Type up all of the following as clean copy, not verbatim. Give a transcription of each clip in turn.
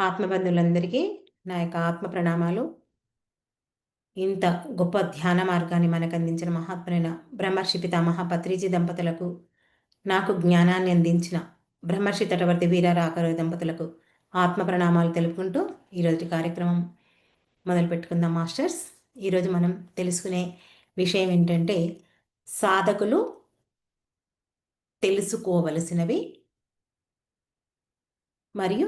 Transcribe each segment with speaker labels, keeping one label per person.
Speaker 1: ఆత్మబంధువులందరికీ నా యొక్క ఆత్మ ప్రణామాలు. ఇంత గొప్ప ధ్యాన మార్గాన్ని మనకందించిన మహాత్ములైన బ్రహ్మర్షి పితామహ పత్రిజీ దంపతులకు, నాకు జ్ఞానాన్ని అందించిన బ్రహ్మర్షి తటవర్తి వీర రాఘవ దంపతులకు ఆత్మ ప్రణామాలు తెలుపుకుంటూ ఈరోజు కార్యక్రమం మొదలుపెట్టుకుందాం మాస్టర్స్. ఈరోజు మనం తెలుసుకునే విషయం ఏంటంటే, సాధకులు తెలుసుకోవలసినవి మరియు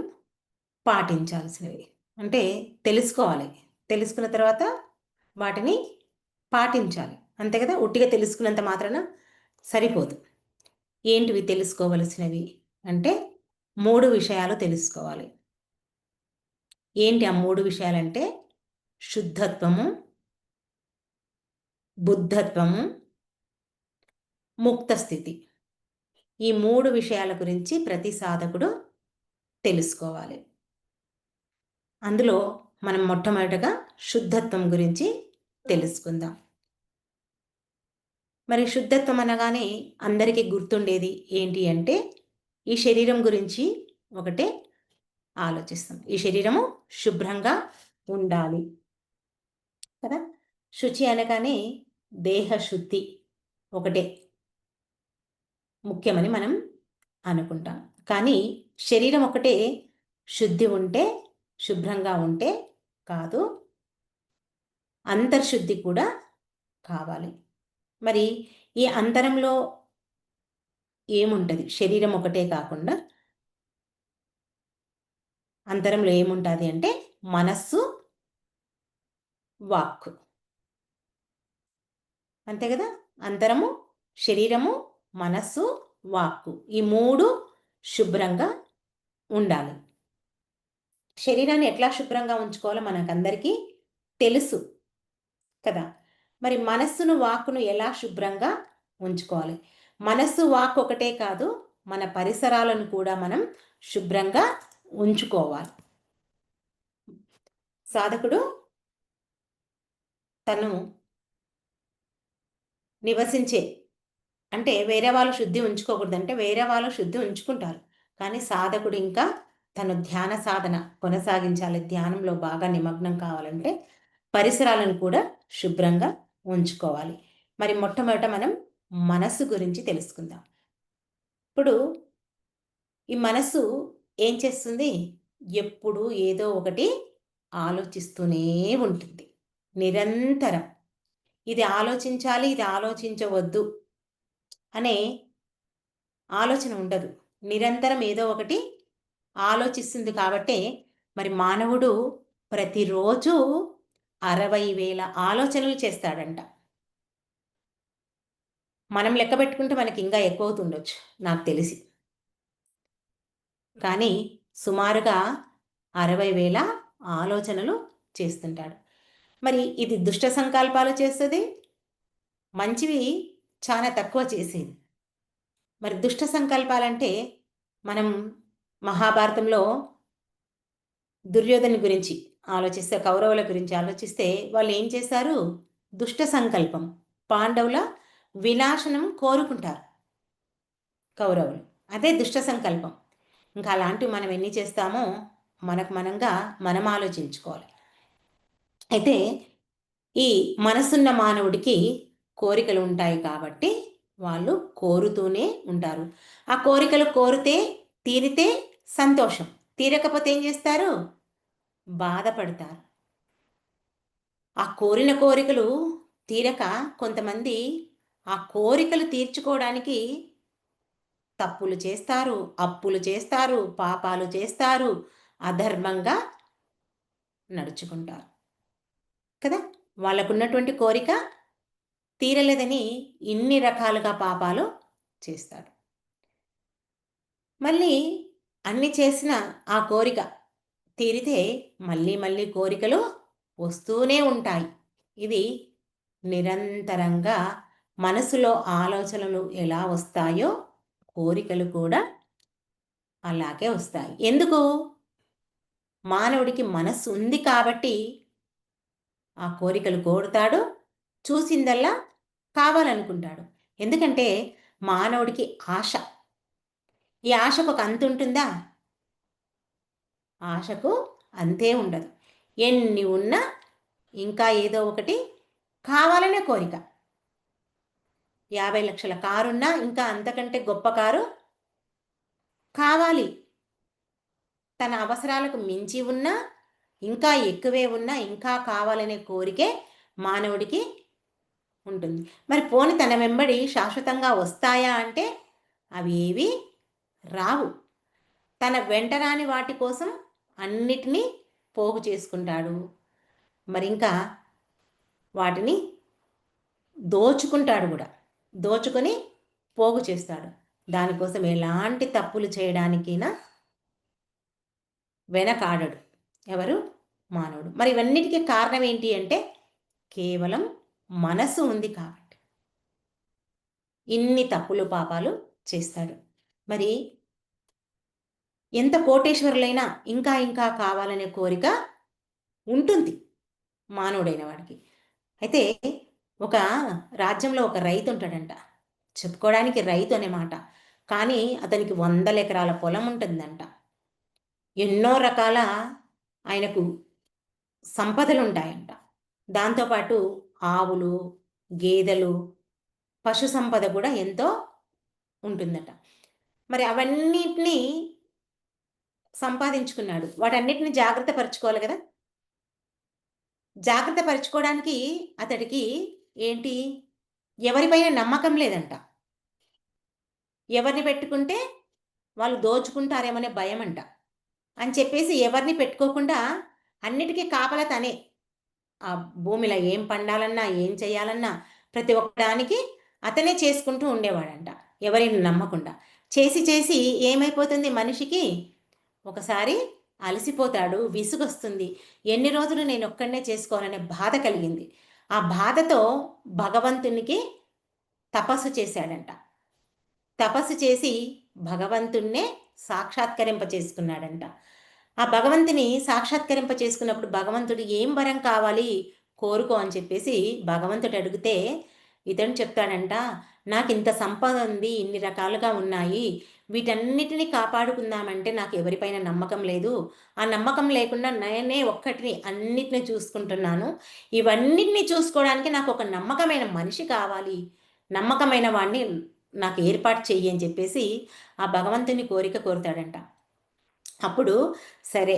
Speaker 1: పాటించాల్సినవి. అంటే తెలుసుకోవాలి, తెలుసుకున్న తర్వాత వాటిని పాటించాలి, అంతే కదా. ఉట్టిగా తెలుసుకున్నంత మాత్రాన సరిపోదు. ఏంటివి తెలుసుకోవలసినవి అంటే 3 విషయాలు తెలుసుకోవాలి. ఏంటి ఆ 3 విషయాలంటే, శుద్ధత్వము, బుద్ధత్వము, ముక్త స్థితి. ఈ 3 విషయాల గురించి ప్రతి సాధకుడు తెలుసుకోవాలి. అందులో మనం మొట్టమొదటగా శుద్ధత్వం గురించి తెలుసుకుందాం. మరి శుద్ధత్వం అనగానే అందరికీ గుర్తుండేది ఏంటి అంటే, ఈ శరీరం గురించి ఒకటే ఆలోచిస్తాం. ఈ శరీరము శుభ్రంగా ఉండాలి కదా. శుచి అనగానే దేహ శుద్ధి ఒకటే ముఖ్యమని మనం అనుకుంటాం. కానీ శరీరం ఒకటే శుద్ధి ఉంటే, శుభ్రంగా ఉంటే కాదు, అంతర్శుద్ధి కూడా కావాలి. మరి ఈ అంతరంలో ఏముంటది? శరీరం ఒకటే కాకుండా అంతరంలో ఏముంటుంది అంటే, మనస్సు, వాక్కు, అంతే కదా. అంతరము, శరీరము, మనస్సు, వాక్కు, ఈ 3 శుభ్రంగా ఉండాలి. శరీరాన్ని ఎట్లా శుభ్రంగా ఉంచుకోవాలో మనకందరికీ తెలుసు కదా. మరి మనస్సును, వాక్కును ఎలా శుభ్రంగా ఉంచుకోవాలి? మనస్సు, వాక్ ఒకటే కాదు, మన పరిసరాలను కూడా మనం శుభ్రంగా ఉంచుకోవాలి. సాధకుడు తను నివసించే, అంటే వేరే వాళ్ళు శుద్ధి ఉంచుకోకూడదంటే వేరే వాళ్ళు శుద్ధి ఉంచుకుంటారు, కానీ సాధకుడు ఇంకా తను ధ్యాన సాధన కొనసాగించాలి, ధ్యానంలో బాగా నిమగ్నం కావాలంటే పరిసరాలను కూడా శుభ్రంగా ఉంచుకోవాలి. మరి మొట్టమొదట మనం మనస్సు గురించి తెలుసుకుందాం. ఇప్పుడు ఈ మనస్సు ఏం చేస్తుంది? ఎప్పుడు ఏదో ఒకటి ఆలోచిస్తూనే ఉంటుంది నిరంతరం. ఇది ఆలోచించాలి, ఇది ఆలోచించవద్దు అనే ఆలోచన ఉండదు. నిరంతరం ఏదో ఒకటి ఆలోచిస్తుంది కాబట్టే మరి మానవుడు ప్రతిరోజు 60,000 ఆలోచనలు చేస్తాడంట. మనం లెక్క పెట్టుకుంటే మనకి ఇంకా ఎక్కువ అవుతుండొచ్చు నాకు తెలిసి, కానీ సుమారుగా 60,000 ఆలోచనలు చేస్తుంటాడు. మరి ఇది దుష్ట సంకల్పాలు చేస్తుంది, మంచివి చాలా తక్కువ చేసేది. మరి దుష్ట సంకల్పాలంటే మనం మహాభారతంలో దుర్యోధను గురించి ఆలోచిస్తే, కౌరవుల గురించి ఆలోచిస్తే వాళ్ళు ఏం చేశారు? దుష్ట సంకల్పం, పాండవుల వినాశనం కోరుకుంటారు కౌరవులు. అదే దుష్ట సంకల్పం. ఇంకా అలాంటివి మనం ఎన్ని చేస్తామో మనం ఆలోచించుకోవాలి. అయితే ఈ మనసున్న మానవుడికి కోరికలు ఉంటాయి కాబట్టి వాళ్ళు కోరుతూనే ఉంటారు. ఆ కోరికలు తీరితే సంతోషం, తీరకపోతే ఏం చేస్తారు? బాధపడతారు. ఆ కోరిన కోరికలు తీరక కొంతమంది ఆ కోరికలు తీర్చుకోవడానికి తప్పులు చేస్తారు, అప్పులు చేస్తారు, పాపాలు చేస్తారు, అధర్మంగా నడుచుకుంటారు కదా. వాళ్ళకున్నటువంటి కోరిక తీరలేదని ఇన్ని రకాలుగా పాపాలు చేస్తాడు. మళ్ళీ అన్ని చేసిన ఆ కోరిక తీరితే మళ్ళీ మళ్ళీ కోరికలు వస్తూనే ఉంటాయి. ఇది నిరంతరంగా మనసులో ఆలోచనలు ఎలా వస్తాయో కోరికలు కూడా అలాగే వస్తాయి. ఎందుకు? మానవుడికి మనస్సు ఉంది కాబట్టి ఆ కోరికలు కోరుతాడు, చూసిందల్లా కావాలనుకుంటాడు. ఎందుకంటే మానవుడికి ఆశ. ఈ ఆశకు ఒక అంతు ఉంటుందా? ఆశకు అంతే ఉండదు. ఎన్ని ఉన్నా ఇంకా ఏదో ఒకటి కావాలనే కోరిక. 50 లక్షల కారున్నా ఇంకా అంతకంటే గొప్ప కారు కావాలి. తన అవసరాలకు మించి ఉన్నా, ఇంకా ఎక్కువే ఉన్నా, ఇంకా కావాలనే కోరికే మానవుడికి ఉంటుంది. మరి పోని తన వెంబడి శాశ్వతంగా వస్తాయా అంటే అవి ఏవి రావు. తన వెంట రాని వాటి కోసం అన్నిటినీ పోగు చేసుకుంటాడు. మరి ఇంకా వాటిని దోచుకుంటాడు కూడా. దోచుకొని పోగు చేస్తాడు. దానికోసం ఎలాంటి తప్పులు చేయడానికైనా వెనకాడడు. ఎవరు? మానవుడు. మరి ఇవన్నిటికీ కారణం ఏంటి అంటే కేవలం మనసు ఉంది కాబట్టి ఇన్ని తప్పులు పాపాలు చేస్తాడు. మరి ఎంత కోటేశ్వరులైనా ఇంకా ఇంకా కావాలనే కోరిక ఉంటుంది మానవుడైన వాడికి. అయితే ఒక రాజ్యంలో ఒక రైతు ఉంటాడంట. చెప్పుకోవడానికి రైతు అనే మాట, కానీ అతనికి 100 ఎకరాల పొలం ఉంటుందంట. ఎన్నో రకాల ఆయనకు సంపదలుంటాయంట. దాంతోపాటు ఆవులు, గేదెలు, పశు సంపద కూడా ఎంతో ఉంటుందట. మరి అవన్నిటిని సంపాదించుకున్నాడు. వాటన్నిటిని జాగ్రత్త పరుచుకోవాలి కదా! జాగ్రత్త పరుచుకోవడానికి అతడికి ఏంటి, ఎవరిపైన నమ్మకం లేదంట. ఎవరిని పెట్టుకుంటే వాళ్ళు దోచుకుంటారేమోనే భయమంట. అని చెప్పేసి ఎవరిని పెట్టుకోకుండా అన్నిటికీ కాపలా తనే. ఆ భూమిలో ఏం పండాలన్నా, ఏం చేయాలన్నా ప్రతి ఒక్కదానికి అతనే చేసుకుంటూ ఉండేవాడంట. ఎవరిని నమ్మకుండా. చేసి చేసి ఏమైపోతుంది మనిషికి, ఒకసారి అలసిపోతాడు, విసుగొస్తుంది. ఎన్ని రోజులు నేనొక్కడినే చేసుకోవాలనే బాధ కలిగింది. ఆ బాధతో భగవంతునికి తపస్సు చేశాడంట. తపస్సు చేసి భగవంతుణ్ణే సాక్షాత్కరింప చేసుకున్నాడంట. ఆ భగవంతుని సాక్షాత్కరింప చేసుకున్నప్పుడు భగవంతుడు ఏం వరం కావాలి కోరుకో అని చెప్పేసి భగవంతుడు అడిగితే ఇతను చెప్తాడంట, నాకు ఇంత సంపద ఉంది, ఇన్ని రకాలుగా ఉన్నాయి, వీటన్నిటిని కాపాడుకుందామంటే నాకు ఎవరిపైన నమ్మకం లేదు. ఆ నమ్మకం లేకుండా నేనే ఒక్కటిని అన్నిటిని చూసుకుంటున్నాను. ఇవన్నిటిని చూసుకోవడానికి నాకు ఒక నమ్మకమైన మనిషి కావాలి. నమ్మకమైన వాడిని నాకు ఏర్పాటు చెయ్యి అని చెప్పేసి ఆ భగవంతుని కోరిక కోరుతాడంట. అప్పుడు సరే,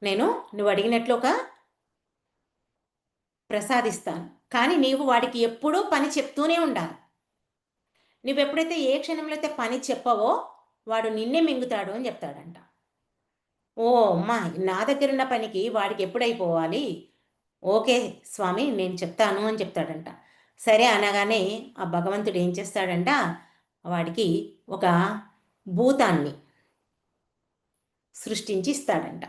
Speaker 1: నేను నువ్వు అడిగినట్లు ఒక ప్రసాదిస్తాను. కానీ నీవు వాడికి ఎప్పుడూ పని చెప్తూనే ఉండాలి. నువ్వెప్పుడైతే ఏ క్షణంలో అయితే పని చెప్పవో వాడు నిన్నే మింగుతాడు అని చెప్తాడంట. ఓ అమ్మా, నా దగ్గరున్న పనికి వాడికి ఎప్పుడైపోవాలి? ఓకే స్వామి, నేను చెప్తాను అని చెప్తాడంట. సరే అనగానే ఆ భగవంతుడు ఏం చేస్తాడంట, వాడికి ఒక భూతాన్ని సృష్టించి ఇస్తాడంట.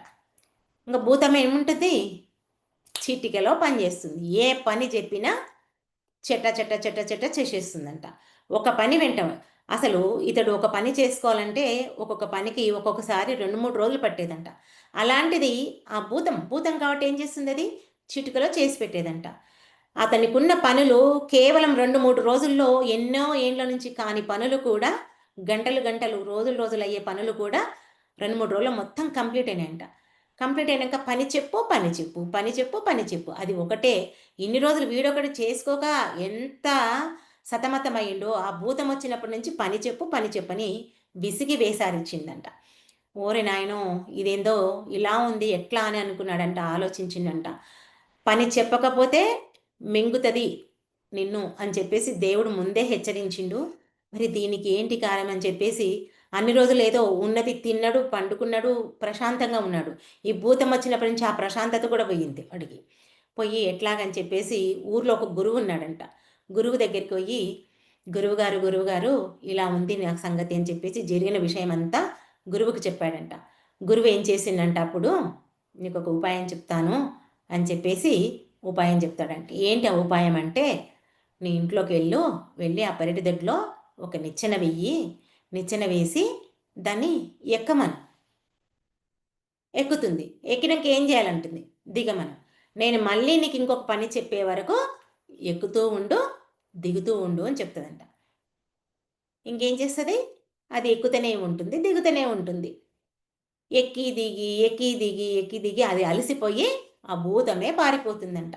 Speaker 1: ఇంకా భూతం ఏముంటుంది, చిటికెలో పని చేస్తుంది. ఏ పని చెప్పినా చెట్ట చెట్ట చెట్ట చెట్ట చేసేస్తుందంట. ఒక పని వెంట అసలు ఇతడు ఒక పని చేసుకోవాలంటే ఒక్కొక్క పనికి ఒక్కొక్కసారి 2-3 రోజులు పట్టేదంట. అలాంటిది ఆ భూతం కాబట్టి ఏం చేస్తుంది, అది చిటికలో చేసి పెట్టేదంట. అతనికున్న పనులు కేవలం 2-3 రోజుల్లో ఎన్నో ఏండ్ల నుంచి కాని పనులు కూడా, గంటలు గంటలు, రోజులు రోజులు అయ్యే పనులు కూడా 2-3 రోజుల్లో మొత్తం కంప్లీట్ అయినాయంట. కంప్లీట్ అయినాక పని చెప్పు, పని చెప్పు, పని చెప్పు, పని చెప్పు, అది ఒకటే. ఇన్ని రోజులు వీడొకటి చేసుకోక ఎంత సతమతమయ్యిండో, ఆ భూతం వచ్చినప్పటి నుంచి పని చెప్పు, పని చెప్పని విసిగి వేసారిచ్చిందంట. ఓరి నాయనో, ఇదేందో ఇలా ఉంది, ఎట్లా అని అనుకున్నాడంట, ఆలోచించిందంట. పని చెప్పకపోతే మింగుతుంది నిన్ను అని చెప్పేసి దేవుడు ముందే హెచ్చరించిండు. మరి దీనికి ఏంటి కారణం అని చెప్పేసి అన్ని రోజులు ఏదో ఉన్నది తిన్నాడు, పండుకున్నాడు, ప్రశాంతంగా ఉన్నాడు. ఈ భూతం వచ్చినప్పటి నుంచి ఆ ప్రశాంతత కూడా పోయింది వాడికి. పోయి ఎట్లాగని చెప్పేసి ఊర్లో ఒక గురువు ఉన్నాడంట. గురువు దగ్గరికి పోయి, గురువుగారు ఇలా ఉంది నా సంగతి అని చెప్పేసి జరిగిన విషయం అంతా గురువుకి చెప్పాడంట. గురువు ఏం చేసిండంట, అప్పుడు నీకు ఒక ఉపాయం చెప్తాను అని చెప్పేసి ఉపాయం చెప్తాడంట. ఏంటి ఆ ఉపాయం అంటే, నీ ఇంట్లోకి వెళ్ళి ఆ పెరటి దొడ్లో ఒక నిచ్చెన వెయ్యి, నిచ్చెన వేసి దాన్ని ఎక్కమను. ఎక్కుతుంది. ఎక్కినాక ఏం చేయాలంటుంది, దిగమను. నేను మళ్ళీ నీకు ఇంకొక పని చెప్పే వరకు ఎక్కుతూ ఉండు, దిగుతూ ఉండు అని చెప్తుందంట. ఇంకేం చేస్తుంది, అది ఎక్కుతూనే ఉంటుంది, దిగుతూనే ఉంటుంది. ఎక్కి దిగి ఎక్కి దిగి ఎక్కి దిగి అది అలసిపోయి ఆ భూతమే పారిపోతుందంట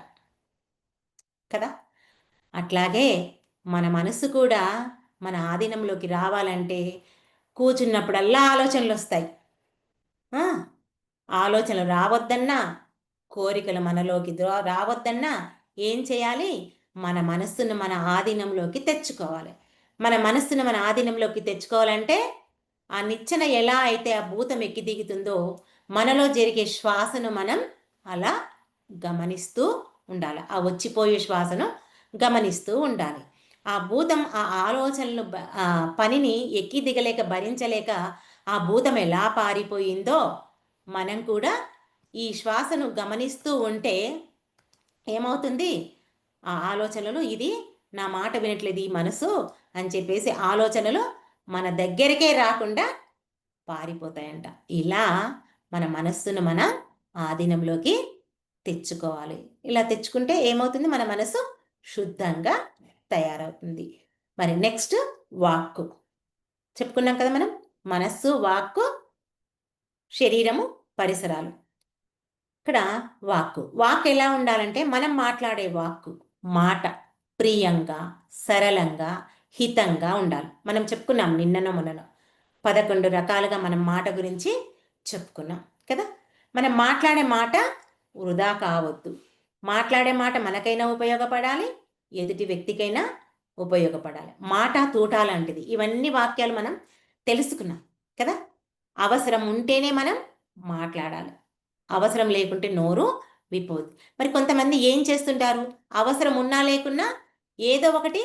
Speaker 1: కదా. అట్లాగే మన మనసు కూడా మన ఆధీనంలోకి రావాలంటే కూర్చున్నప్పుడల్లా ఆలోచనలు వస్తాయి. ఆలోచనలు రావద్దన్నా, కోరికలు మనలోకి రావద్దన్నా ఏం చేయాలి? మన మనస్సును మన ఆధీనంలోకి తెచ్చుకోవాలి. మన మనస్సును మన ఆధీనంలోకి తెచ్చుకోవాలంటే ఆ నిచ్చెన ఎలా అయితే ఆ భూతం ఎక్కి దిగుతుందో మనలో జరిగే శ్వాసను మనం అలా గమనిస్తూ ఉండాలి. ఆ వచ్చిపోయే శ్వాసను గమనిస్తూ ఉండాలి. ఆ భూతం ఆ ఆలోచనలు పనిని ఎక్కి దిగలేక భరించలేక ఆ భూతం ఎలా పారిపోయిందో మనం కూడా ఈ శ్వాసను గమనిస్తూ ఉంటే ఏమవుతుంది? ఆ ఆలోచనలు ఇది నా మాట వినట్లేదు ఈ మనసు అని చెప్పేసి ఆలోచనలు మన దగ్గరికే రాకుండా పారిపోతాయంట. ఇలా మన మనస్సును మన ఆధీనంలోకి తెచ్చుకోవాలి. ఇలా తెచ్చుకుంటే ఏమవుతుంది? మన మనసు శుద్ధంగా తయారవుతుంది. మరి నెక్స్ట్ వాక్కు చెప్పుకున్నాం కదా మనం. మనస్సు, వాక్కు, శరీరము, పరిసరాలు. ఇక్కడ వాక్కు ఎలా ఉండాలంటే మనం మాట్లాడే వాక్కు మాట ప్రియంగా, సరళంగా, హితంగా ఉండాలి. మనం చెప్పుకున్నాం నిన్ననో మొన్ననో 11 రకాలుగా మనం మాట గురించి చెప్పుకున్నాం కదా. మనం మాట్లాడే మాట వృధా కావద్దు. మాట్లాడే మాట మనకైనా ఉపయోగపడాలి, ఎదుటి వ్యక్తికైనా ఉపయోగపడాలి. మాట తూటా లాంటిది. ఇవన్నీ వాక్యాలు మనం తెలుసుకున్నాం కదా. అవసరం ఉంటేనే మనం మాట్లాడాలి, అవసరం లేకుంటే నోరు విప్పవద్దు. మరి కొంతమంది ఏం చేస్తుంటారు? అవసరం ఉన్నా లేకున్నా ఏదో ఒకటి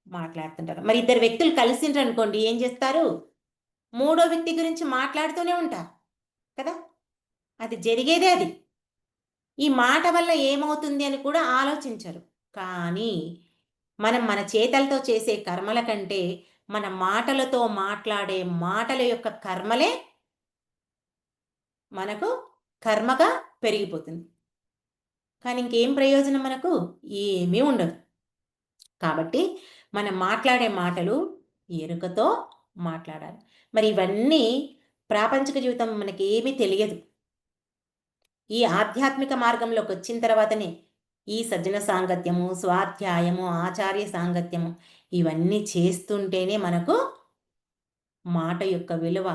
Speaker 1: మాట్లాడుతుంటారు. మరి ఇద్దరు వ్యక్తులు కలిసిండ్రు అనుకోండి, ఏం చేస్తారు? మూడో వ్యక్తి గురించి మాట్లాడుతూనే ఉంటారు కదా. అది జరిగేదే అది. ఈ మాట వల్ల ఏమవుతుంది అని కూడా ఆలోచించరు. కానీ మనం మన చేతలతో చేసే కర్మల కంటే మన మాటలతో మాట్లాడే మాటల యొక్క కర్మలే మనకు కర్మగా పెరిగిపోతుంది. కానీ ఇంకేం ప్రయోజనం మనకు? ఏమీ ఉండదు. కాబట్టి మనం మాట్లాడే మాటలు ఎరుకతో మాట్లాడాలి. మరి ఇవన్నీ ప్రాపంచిక జీవితం మనకి ఏమీ తెలియదు. ఈ ఆధ్యాత్మిక మార్గంలోకి వచ్చిన తర్వాతనే ఈ సజ్జన సాంగత్యము, స్వాధ్యాయము, ఆచార్య సాంగత్యము ఇవన్నీ చేస్తుంటేనే మనకు మాట యొక్క విలువ,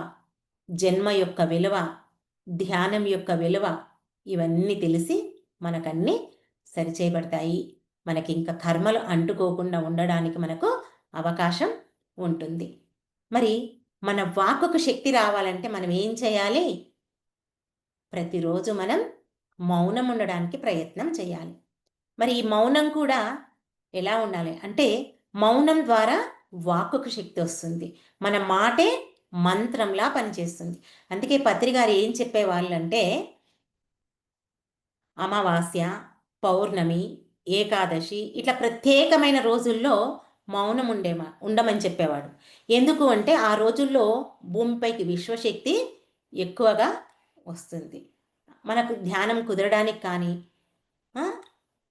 Speaker 1: జన్మ యొక్క విలువ, ధ్యానం యొక్క విలువ ఇవన్నీ తెలిసి మనకన్నీ సరిచేయబడతాయి. మనకి ఇంకా కర్మలు అంటుకోకుండా ఉండడానికి మనకు అవకాశం ఉంటుంది. మరి మన వాక్కుకు శక్తి రావాలంటే మనం ఏం చేయాలి? ప్రతిరోజు మనం మౌనం ఉండడానికి ప్రయత్నం చేయాలి. మరి ఈ మౌనం కూడా ఎలా ఉండాలి అంటే మౌనం ద్వారా వాక్కుకు శక్తి వస్తుంది. మన మాటే మంత్రంలా పనిచేస్తుంది. అందుకే పత్రి గారు ఏం చెప్పేవాళ్ళంటే అమావాస్య, పౌర్ణమి, ఏకాదశి ఇట్లా ప్రత్యేకమైన రోజుల్లో మౌనం ఉండమని చెప్పేవాడు. ఎందుకు అంటే ఆ రోజుల్లో భూమిపైకి విశ్వశక్తి ఎక్కువగా వస్తుంది. మనకు ధ్యానం కుదరడానికి కానీ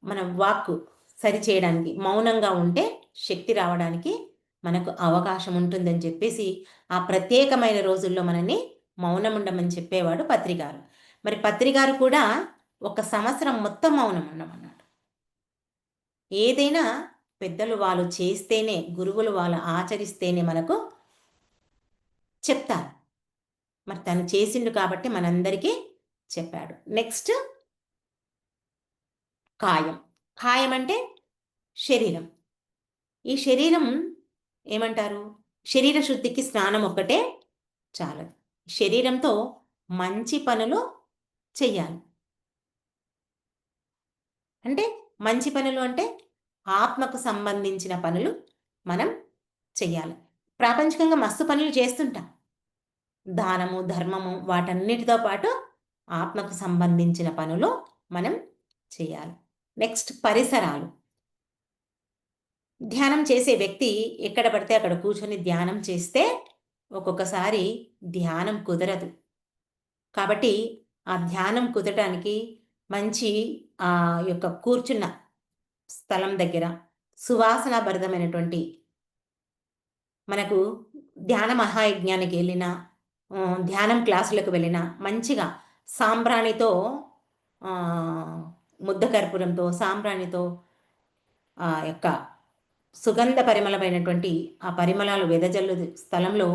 Speaker 1: మన వాక్కు సరిచేయడానికి మౌనంగా ఉంటే శక్తి రావడానికి మనకు అవకాశం ఉంటుందని చెప్పేసి ఆ ప్రత్యేకమైన రోజుల్లో మనల్ని మౌనం ఉండమని చెప్పేవాడు పత్రిగారు. మరి పత్రిగారు కూడా ఒక సంవత్సరం మొత్తం మౌనం ఉండమన్నాడు. ఏదైనా పెద్దలు వాళ్ళు చేస్తేనే, గురువులు వాళ్ళు ఆచరిస్తేనే మనకు చెప్తారు. మరి తను చేసిండు కాబట్టి మనందరికీ చెప్పాడు. నెక్స్ట్ కాయం. కాయం అంటే శరీరం. ఈ శరీరం ఏమంటారు? శరీర శుద్ధికి స్నానం ఒక్కటే చాలదు. శరీరంతో మంచి పనులు చెయ్యాలి. అంటే మంచి పనులు అంటే ఆత్మకు సంబంధించిన పనులు మనం చెయ్యాలి. ప్రాపంచికంగా మస్తు పనులు చేస్తుంటాం. దానము, ధర్మము వాటన్నిటితో పాటు ఆత్మకు సంబంధించిన పనులు మనం చేయాలి. నెక్స్ట్ పరిసరాలు. ధ్యానం చేసే వ్యక్తి ఎక్కడ పడితే అక్కడ కూర్చొని ధ్యానం చేస్తే ఒక్కొక్కసారి ధ్యానం కుదరదు. కాబట్టి ఆ ధ్యానం కుదరడానికి మంచి యొక్క కూర్చున్న స్థలం దగ్గర సువాసనాభరితమైనటువంటి మనకు ధ్యాన మహాయజ్ఞానికి వెళ్ళినా ధ్యానం క్లాసులకు వెళ్ళినా మంచిగా సాంబ్రాణితో ముద్ద కర్పూరంతో సాంబ్రాణితో ఆ యొక్క సుగంధ పరిమళమైనటువంటి ఆ పరిమళాలు వెదజల్లు స్థలంలో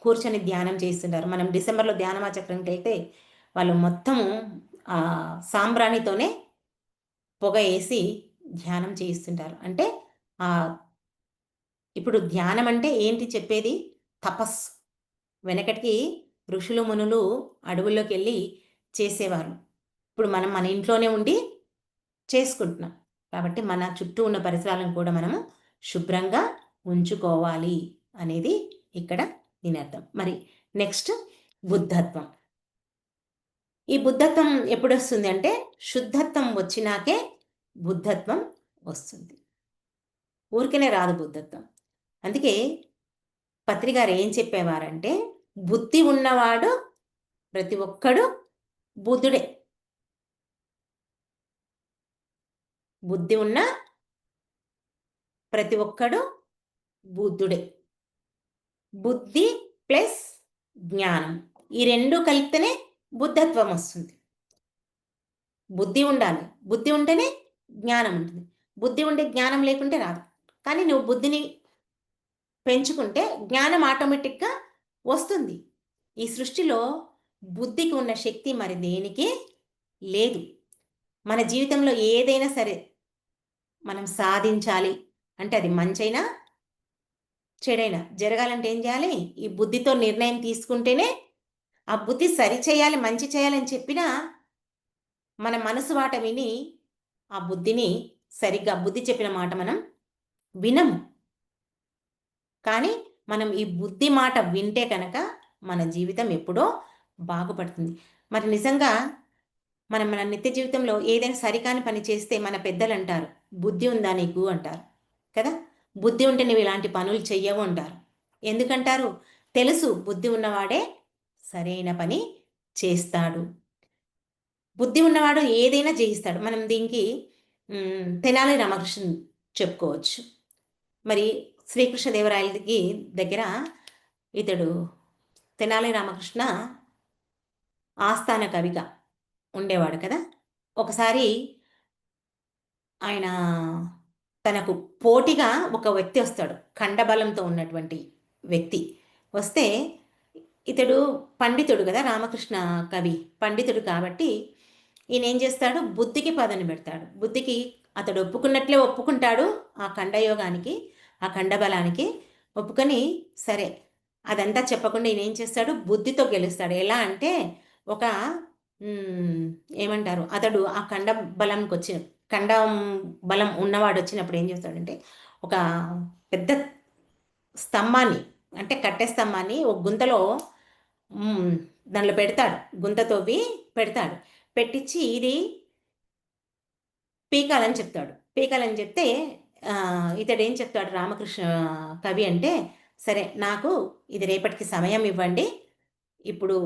Speaker 1: కూర్చొని ధ్యానం చేస్తుంటారు. మనం డిసెంబర్లో ధ్యానమాచక్రంకి అయితే వాళ్ళు మొత్తము ఆ సాంబ్రాణితోనే పొగ వేసి ధ్యానం చేయిస్తుంటారు. అంటే ఇప్పుడు ధ్యానం అంటే ఏంటి చెప్పేది? తపస్సు. వెనకటికి ఋషులు మునులు అడవుల్లోకి వెళ్ళి చేసేవారు. ఇప్పుడు మనం మన ఇంట్లోనే ఉండి చేసుకుంటున్నాం. కాబట్టి మన చుట్టూ ఉన్న పరిసరాలను కూడా మనము శుభ్రంగా ఉంచుకోవాలి అనేది ఇక్కడ దీని అర్థం. మరి నెక్స్ట్ బుద్ధత్వం. ఈ బుద్ధత్వం ఎప్పుడొస్తుంది అంటే శుద్ధత్వం వచ్చినాకే బుద్ధత్వం వస్తుంది. ఊరికనే రాదు బుద్ధత్వం. అందుకే పత్రి గారు ఏం చెప్పేవారంటే బుద్ధి ఉన్నవాడు ప్రతి ఒక్కడు బుద్ధుడే. బుద్ధి ఉన్న ప్రతి ఒక్కడు బుద్ధుడే. బుద్ధి ప్లస్ జ్ఞానం ఈ రెండు కలిపితేనే బుద్ధత్వం వస్తుంది. బుద్ధి ఉండాలి. బుద్ధి ఉంటేనే జ్ఞానం ఉంటుంది. బుద్ధి ఉంటే జ్ఞానం లేకుంటే రాదు. కానీ నువ్వు బుద్ధిని పెంచుకుంటే జ్ఞానం ఆటోమేటిక్గా వస్తుంది. ఈ సృష్టిలో బుద్ధికి ఉన్న శక్తి మరి దేనికి లేదు. మన జీవితంలో ఏదైనా సరే మనం సాధించాలి అంటే అది మంచైనా చెడైనా జరగాలంటే ఏం చేయాలి? ఈ బుద్ధితో నిర్ణయం తీసుకుంటేనే ఆ బుద్ధి సరి చేయాలి, మంచి చేయాలని చెప్పినా మన మనసు మాట విని ఆ బుద్ధిని సరిగ్గా బుద్ధి చెప్పిన మాట మనం వినము. కానీ మనం ఈ బుద్ధి మాట వింటే కనుక మన జీవితం ఎప్పుడో బాగుపడుతుంది. మరి నిజంగా మనం మన నిత్య జీవితంలో ఏదైనా సరికాని పని చేస్తే మన పెద్దలు అంటారు, బుద్ధి ఉందా నీకు అంటారు కదా. బుద్ధి ఉంటే నువ్వు ఇలాంటి పనులు చెయ్యవు అంటారు. ఎందుకంటారు? తెలుసు బుద్ధి ఉన్నవాడే సరైన పని చేస్తాడు. బుద్ధి ఉన్నవాడు ఏదైనా జయిస్తాడు. మనం దీనికి తెనాలి రామకృష్ణ చెప్పుకోవచ్చు. మరి శ్రీకృష్ణదేవరాయలకి దగ్గర ఇతడు తెనాలి రామకృష్ణ ఆస్థాన కవిగా ఉండేవాడు కదా. ఒకసారి ఆయన తనకు పోటీగా ఒక వ్యక్తి వస్తాడు. ఖండబలంతో ఉన్నటువంటి వ్యక్తి వస్తే ఇతడు పండితుడు కదా, రామకృష్ణ కవి పండితుడు కాబట్టి ఈయన ఏం చేస్తాడు? బుద్ధికి పదని పెడతాడు. బుద్ధికి అతడు ఒప్పుకున్నట్లే ఒప్పుకుంటాడు. ఆ ఖండయోగానికి ఆ ఖండబలానికి ఒప్పుకొని సరే అదంతా చెప్పకుండా ఈయన ఏం చేస్తాడు? బుద్ధితో గెలుస్తాడు. ఎలా అంటే ఒక ఏమంటారు, అతడు ఆ ఖండ బలంకి వచ్చిన ఖండం బలం ఉన్నవాడు వచ్చినప్పుడు ఏం చేస్తాడంటే ఒక పెద్ద స్తంభాన్ని అంటే కట్టె స్తంభాన్ని ఒక గుంతలో దానిలో పెడతాడు. గుంత తవ్వి పెడతాడు. పెట్టించి ఇది పీకాలని చెప్తాడు. పీకాలని చెప్తే ఇతడు ఏం చెప్తాడు రామకృష్ణ కవి అంటే, సరే నాకు ఇది రేపటికి సమయం ఇవ్వండి, ఇప్పుడు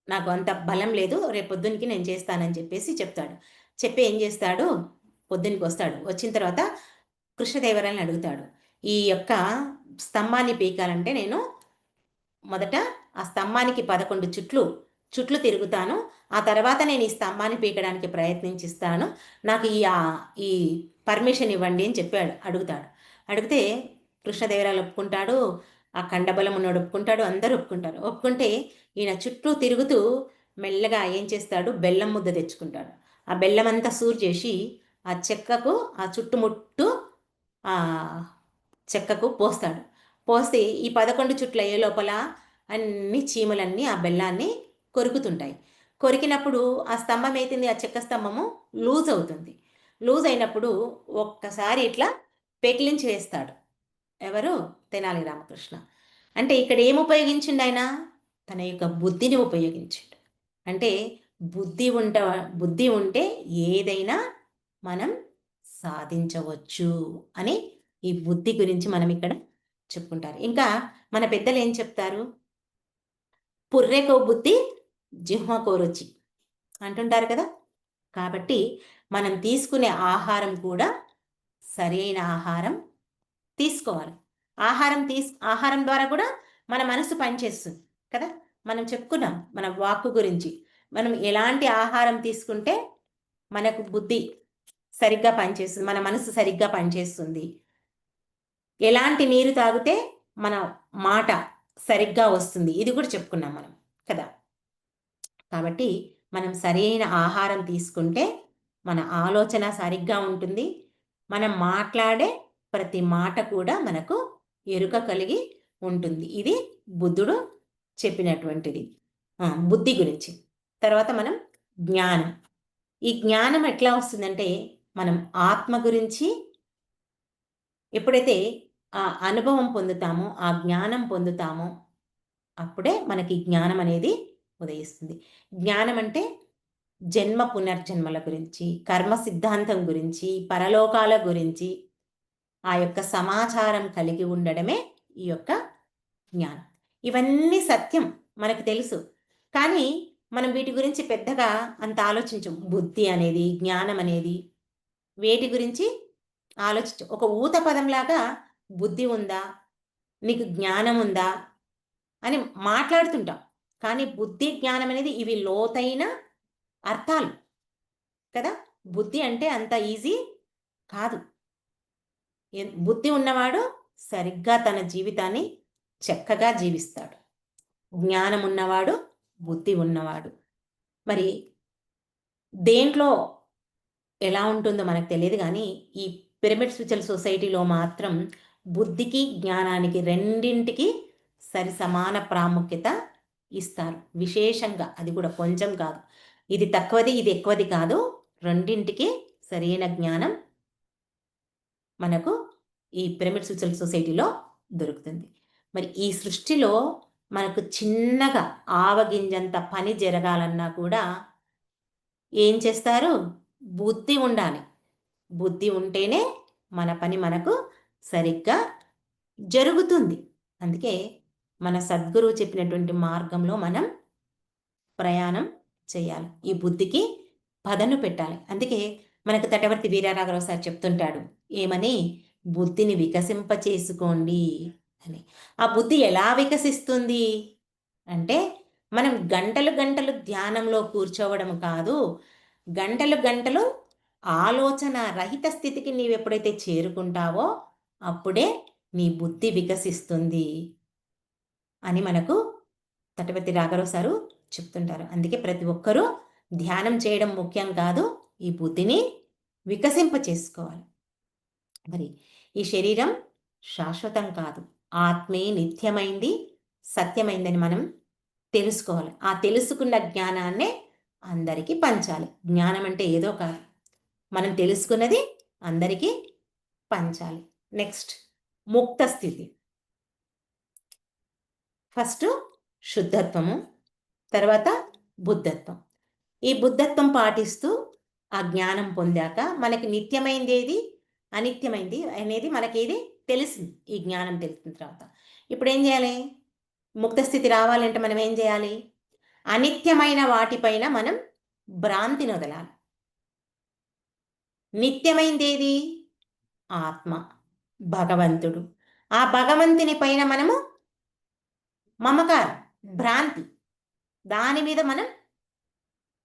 Speaker 1: నాకు అంత బలం లేదు, రేపు పొద్దునికి నేను చేస్తానని చెప్పేసి చెప్తాడు. చెప్పి ఏం చేస్తాడు? పొద్దునికి వస్తాడు. వచ్చిన తర్వాత కృష్ణదేవరాయలని అడుగుతాడు, ఈ యొక్క స్తంభాన్ని పీకాలంటే నేను మొదట ఆ స్తంభానికి 11 చుట్లు తిరుగుతాను. ఆ తర్వాత నేను ఈ స్తంభాన్ని పీకడానికి ప్రయత్నించిస్తాను. నాకు ఈ పర్మిషన్ ఇవ్వండి అని చెప్పాడు. అడిగితే కృష్ణదేవరాయలు ఒప్పుకుంటాడు. ఆ ఖండబలం ఉన్నాడు ఒప్పుకుంటాడు. అందరూ ఒప్పుకుంటారు. ఒప్పుకుంటే ఈయన చుట్టూ తిరుగుతూ మెల్లగా ఏం చేస్తాడు? బెల్లం ముద్ద తెచ్చుకుంటాడు. ఆ బెల్లం అంతా సూరు చేసి ఆ చెక్కకు ఆ చుట్టుముట్టు ఆ చెక్కకు పోస్తాడు. పోస్తే ఈ 11 చుట్ల అయ్యే లోపల అన్ని చీమలన్నీ ఆ బెల్లాన్ని కొరుకుతుంటాయి. కొరికినప్పుడు ఆ స్తంభం అవుతుంది, ఆ చెక్క స్తంభము లూజ్ అవుతుంది. లూజ్ అయినప్పుడు ఒక్కసారి ఇట్లా పెకిలించి వేస్తాడు. ఎవరు? తెనాలి రామకృష్ణ. అంటే ఇక్కడ ఏం ఉపయోగించిండు ఆయన? తన యొక్క బుద్ధిని ఉపయోగించాడు. అంటే బుద్ధి ఉంటే ఏదైనా మనం సాధించవచ్చు అని ఈ బుద్ధి గురించి మనం ఇక్కడ చెప్పుకుంటారు. ఇంకా మన పెద్దలు ఏం చెప్తారు? పుర్రెకో బుద్ధి జిహ్వకో రుచి అంటుంటారు కదా. కాబట్టి మనం తీసుకునే ఆహారం కూడా సరైన ఆహారం తీసుకోవాలి. ఆహారం ద్వారా కూడా మన మనసు పనిచేస్తుంది కదా. మనం చెప్పుకున్నాం మన వాక్కు గురించి. మనం ఎలాంటి ఆహారం తీసుకుంటే మనకు బుద్ధి సరిగ్గా పనిచేస్తుంది, మన మనసు సరిగ్గా పనిచేస్తుంది, ఎలాంటి నీరు తాగితే మన మాట సరిగ్గా వస్తుంది, ఇది కూడా చెప్పుకున్నాం మనం కదా. కాబట్టి మనం సరైన ఆహారం తీసుకుంటే మన ఆలోచన సరిగ్గా ఉంటుంది, మనం మాట్లాడే ప్రతి మాట కూడా మనకు ఎరుక కలిగి ఉంటుంది. ఇది బుద్ధుడు చెప్పినటువంటిది బుద్ధి గురించి. తర్వాత మనం జ్ఞానం. ఈ జ్ఞానం ఎట్లా వస్తుందంటే మనం ఆత్మ గురించి ఎప్పుడైతే ఆ అనుభవం పొందుతామో, ఆ జ్ఞానం పొందుతామో అప్పుడే మనకి జ్ఞానం అనేది ఉదయిస్తుంది. జ్ఞానం అంటే జన్మ పునర్జన్మల గురించి, కర్మ సిద్ధాంతం గురించి, పరలోకాల గురించి ఆ యొక్క సమాచారం కలిగి ఉండడమే ఈ యొక్క జ్ఞానం. ఇవన్నీ సత్యం మనకు తెలుసు. కానీ మనం వీటి గురించి పెద్దగా అంత ఆలోచించం. బుద్ధి అనేది, జ్ఞానం అనేది వేటి గురించి ఆలోచించం. ఒక ఊత పదంలాగా బుద్ధి ఉందా? నీకు జ్ఞానం ఉందా? అని మాట్లాడుతుంటాం. కానీ బుద్ధి, జ్ఞానం అనేది ఇవి లోతైన అర్థాలు కదా. బుద్ధి అంటే అంత ఈజీ కాదు. బుద్ధి ఉన్నవాడు సరిగ్గా తన జీవితాన్ని చక్కగా జీవిస్తాడు. జ్ఞానం ఉన్నవాడు, బుద్ధి ఉన్నవాడు. మరి దేంట్లో ఎలా ఉంటుందో మనకు తెలియదు కానీ ఈ పిరమిడ్ స్పిరిచువల్ సొసైటీలో మాత్రం బుద్ధికి, జ్ఞానానికి రెండింటికి సరి సమాన ప్రాముఖ్యత ఇస్తారు. విశేషంగా అది కూడా కొంచెం కాదు. ఇది తక్కువది, ఇది ఎక్కువది కాదు. రెండింటికి సరైన జ్ఞానం మనకు ఈ పిరమిడ్ స్పిరిచువల్ సొసైటీలో దొరుకుతుంది. మరి ఈ సృష్టిలో మనకు చిన్నగా ఆవగింజంత పని జరగాలన్నా కూడా ఏం చేస్తారు? బుద్ధి ఉండాలి. బుద్ధి ఉంటేనే మన పని మనకు సరిగ్గా జరుగుతుంది. అందుకే మన సద్గురువు చెప్పినటువంటి మార్గంలో మనం ప్రయాణం చేయాలి. ఈ బుద్ధికి పదను పెట్టాలి. అందుకే మనకు తటవర్తి వీరరాఘరావు సార్ చెప్తుంటాడు ఏమని, బుద్ధిని వికసింపచేసుకోండి అని. ఆ బుద్ధి ఎలా వికసిస్తుంది అంటే మనం గంటలు గంటలు ధ్యానంలో కూర్చోవడం కాదు, గంటలు గంటలు ఆలోచన రహిత స్థితికి నీవెప్పుడైతే చేరుకుంటావో అప్పుడే నీ బుద్ధి వికసిస్తుంది అని మనకు తటవర్తి రాఘరావు సారు చెప్తుంటారు. అందుకే ప్రతి ఒక్కరూ ధ్యానం చేయడం ముఖ్యం కాదు, ఈ బుద్ధిని వికసింప చేసుకోవాలి. మరి ఈ శరీరం శాశ్వతం కాదు, ఆత్మే నిత్యమైంది, సత్యమైందని మనం తెలుసుకోవాలి. ఆ తెలుసుకున్న జ్ఞానాన్నే అందరికీ పంచాలి. జ్ఞానం అంటే ఏదో కాదు, మనం తెలుసుకున్నది అందరికీ పంచాలి. నెక్స్ట్ ముక్త స్థితి. ఫస్ట్ శుద్ధత్వము, తర్వాత బుద్ధత్వం. ఈ బుద్ధత్వం పాటిస్తూ ఆ జ్ఞానం పొందాక మనకి నిత్యమైంది ఏది, అనిత్యమైంది అనేది మనకేది తెలిసింది. ఈ జ్ఞానం తెలిసిన తర్వాత ఇప్పుడు ఏం చేయాలి? ముక్త స్థితి రావాలంటే మనం ఏం చేయాలి? అనిత్యమైన వాటిపైన మనం భ్రాంతిని వదలాలి. నిత్యమైంది ఏది? ఆత్మ, భగవంతుడు. ఆ భగవంతుని పైన మనము మమకారం, భ్రాంతి, దాని మీద మనం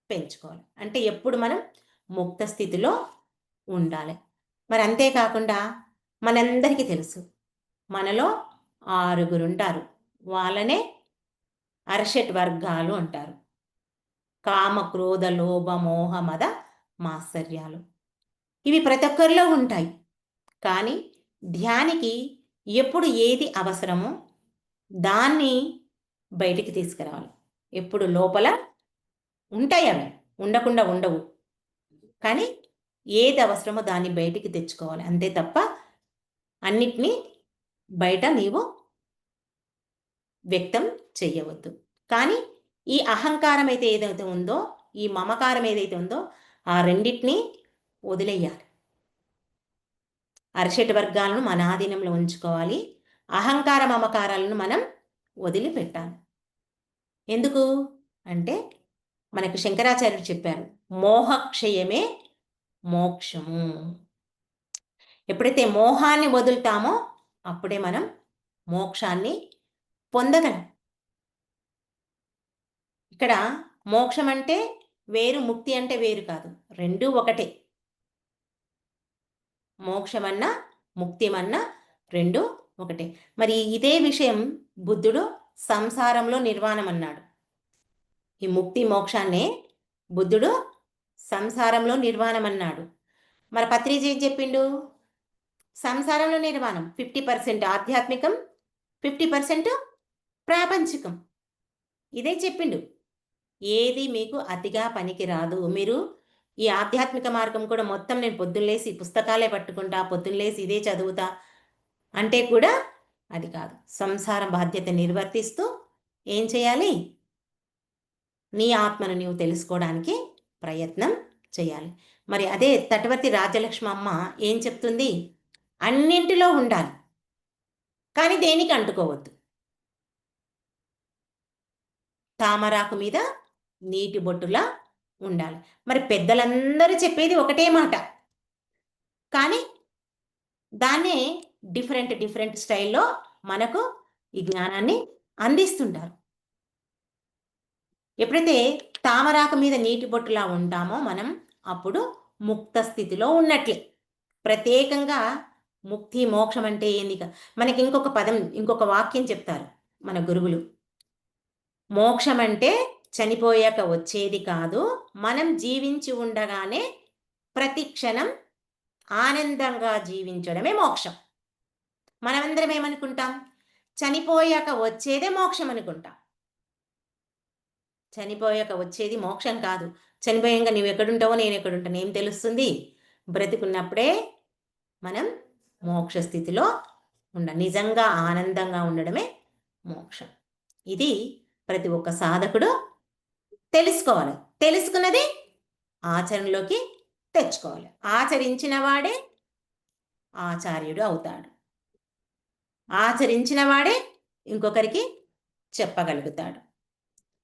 Speaker 1: పెంచుకోవాలి. అంటే ఎప్పుడు మనం ముక్త స్థితిలో ఉండాలి. మరి అంతేకాకుండా మనందరికీ తెలుసు మనలో 6 ఉంటారు. వాళ్ళనే అరిషట్ వర్గాలు అంటారు. కామ, క్రోధ, లోభ, మోహ, మద, మాత్సర్యాలు. ఇవి ప్రతి ఒక్కరిలో ఉంటాయి. కానీ ధ్యానికి ఎప్పుడు ఏది అవసరమో దాన్ని బయటికి తీసుకురావాలి. ఎప్పుడు లోపల ఉంటాయి, అవి ఉండకుండా ఉండవు. కానీ ఏది అవసరమో దాన్ని బయటికి తెచ్చుకోవాలి. అంతే తప్ప అన్నిటినీ బయట నీవు వ్యక్తం చెయ్యవద్దు. కానీ ఈ అహంకారం అయితే ఏదైతే ఉందో, ఈ మమకారం ఏదైతే ఉందో ఆ రెండిటినీ వదిలేయాలి. అరిషట్ వర్గాలను మన ఆధీనంలో ఉంచుకోవాలి. అహంకార మమకారాలను మనం వదిలిపెట్టాలి. ఎందుకు అంటే మనకు శంకరాచార్యులు చెప్పారు, మోహక్షయమే మోక్షము. ఎప్పుడైతే మోహాన్ని వదులుతామో అప్పుడే మనం మోక్షాన్ని పొందగలం. ఇక్కడ మోక్షం అంటే వేరు, ముక్తి అంటే వేరు కాదు, రెండూ ఒకటే. మోక్షమన్నా ముక్తిమన్నా రెండు ఒకటే. మరి ఇదే విషయం బుద్ధుడు సంసారంలో నిర్వాణం అన్నాడు. ఈ ముక్తి మోక్షాన్నే బుద్ధుడు సంసారంలో నిర్వాణం అన్నాడు. మరి పత్రిజీ ఏం చెప్పిండు? సంసారంలో నిర్వాణం 50% ఆధ్యాత్మికం, 50% ప్రాపంచికం. ఇదే చెప్పిండు. ఏది మీకు అతిగా పనికి రాదు. మీరు ఈ ఆధ్యాత్మిక మార్గం కూడా మొత్తం నేను పొద్దున్నేసి పుస్తకాలే పట్టుకుంటా, పొద్దున్నేసి ఇదే చదువుతా అంటే కూడా అది కాదు. సంసార బాధ్యత నిర్వర్తిస్తూ ఏం చేయాలి? నీ ఆత్మను నీవు తెలుసుకోవడానికి ప్రయత్నం చేయాలి. మరి అదే తటవర్తి రాజలక్ష్మి అమ్మ ఏం చెప్తుంది? అన్నింటిలో ఉండాలి, కానీ దేనికి అంటుకోవద్దు. తామరాకు మీద నీటి బొట్టులా ఉండాలి. మరి పెద్దలందరూ చెప్పేది ఒకటే మాట, కానీ దాన్నే డిఫరెంట్ స్టైల్లో మనకు ఈ జ్ఞానాన్ని అందిస్తుంటారు. ఎప్పుడైతే తామరాకు మీద నీటి బొట్టులా ఉంటామో మనం అప్పుడు ముక్త స్థితిలో ఉన్నట్లే. ప్రత్యేకంగా ముక్తి మోక్షం అంటే ఏంది? మనకి ఇంకొక పదం, ఇంకొక వాక్యం చెప్తారు మన గురువులు. మోక్షం అంటే చనిపోయాక వచ్చేది కాదు, మనం జీవించి ఉండగానే ప్రతి క్షణం ఆనందంగా జీవించడమే మోక్షం. మనమందరం ఏమనుకుంటాం? చనిపోయాక వచ్చేదే మోక్షం అనుకుంటాం. చనిపోయాక వచ్చేది మోక్షం కాదు. చనిపోయాక నువ్వు ఎక్కడుంటావో నేను ఎక్కడుంటాను ఏం తెలుస్తుంది? బ్రతికున్నప్పుడే మనం మోక్ష స్థితిలో నిజంగా ఆనందంగా ఉండడమే మోక్షం. ఇది ప్రతి ఒక్క సాధకుడు తెలుసుకోవాలి. తెలుసుకున్నది ఆచరణలోకి తెచ్చుకోవాలి. ఆచరించిన వాడే ఆచార్యుడు అవుతాడు. ఆచరించిన వాడే ఇంకొకరికి చెప్పగలుగుతాడు.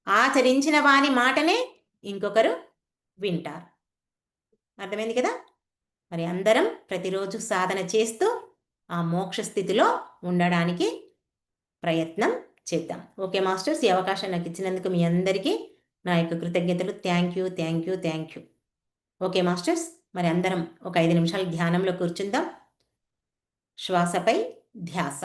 Speaker 1: ఆచరించిన వాని మాటనే ఇంకొకరు వింటారు. అర్థమైంది కదా? మరి అందరం ప్రతిరోజు సాధన చేస్తూ ఆ మోక్ష స్థితిలో ఉండడానికి ప్రయత్నం చేద్దాం. ఓకే మాస్టర్స్, ఈ అవకాశం నాకు ఇచ్చినందుకు మీ అందరికీ నా యొక్క కృతజ్ఞతలు. Thank you. ఓకే మాస్టర్స్, మరి అందరం ఒక 5 నిమిషాలు ధ్యానంలో కూర్చుందాం. శ్వాసపై ధ్యాస.